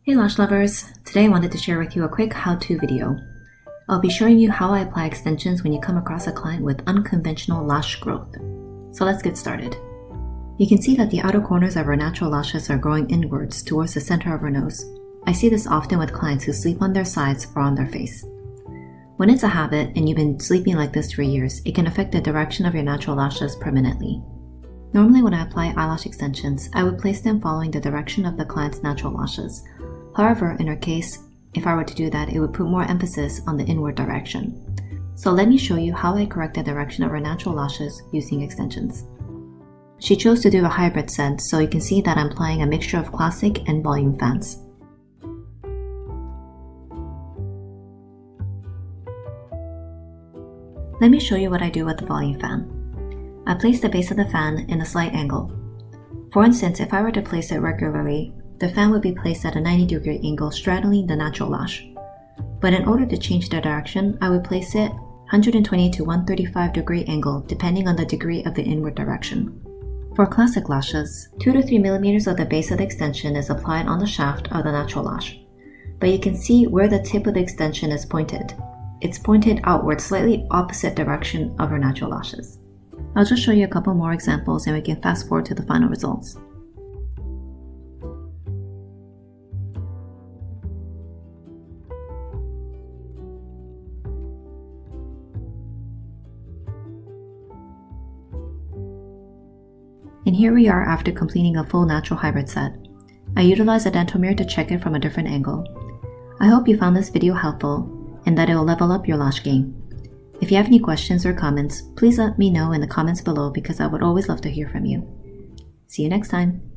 Hey lash lovers! Today I wanted to share with you a quick how-to video. I'll be showing you how I apply extensions when you come across a client with unconventional lash growth. So let's get started. You can see that the outer corners of our natural lashes are growing inwards towards the center of our nose. I see this often with clients who sleep on their sides or on their face. When it's a habit and you've been sleeping like this for years, it can affect the direction of your natural lashes permanently. Normally when I apply eyelash extensions, I would place them following the direction of the client's natural lashes. However, in her case, if I were to do that, it would put more emphasis on the inward direction. So let me show you how I correct the direction of her natural lashes using extensions. She chose to do a hybrid set, so you can see that I'm applying a mixture of classic and volume fans. Let me show you what I do with the volume fan. I place the base of the fan in a slight angle. For instance, if I were to place it regularly, the fan would be placed at a 90-degree angle straddling the natural lash. But in order to change the direction, I would place it 120 to 135-degree angle depending on the degree of the inward direction. For classic lashes, 2 to 3 millimeters of the base of the extension is applied on the shaft of the natural lash. But you can see where the tip of the extension is pointed. It's pointed outward, slightly opposite direction of her natural lashes. I'll just show you a couple more examples and we can fast forward to the final results. And here we are after completing a full natural hybrid set. I utilized a dental mirror to check it from a different angle. I hope you found this video helpful and that it will level up your lash game. If you have any questions or comments, please let me know in the comments below because I would always love to hear from you. See you next time!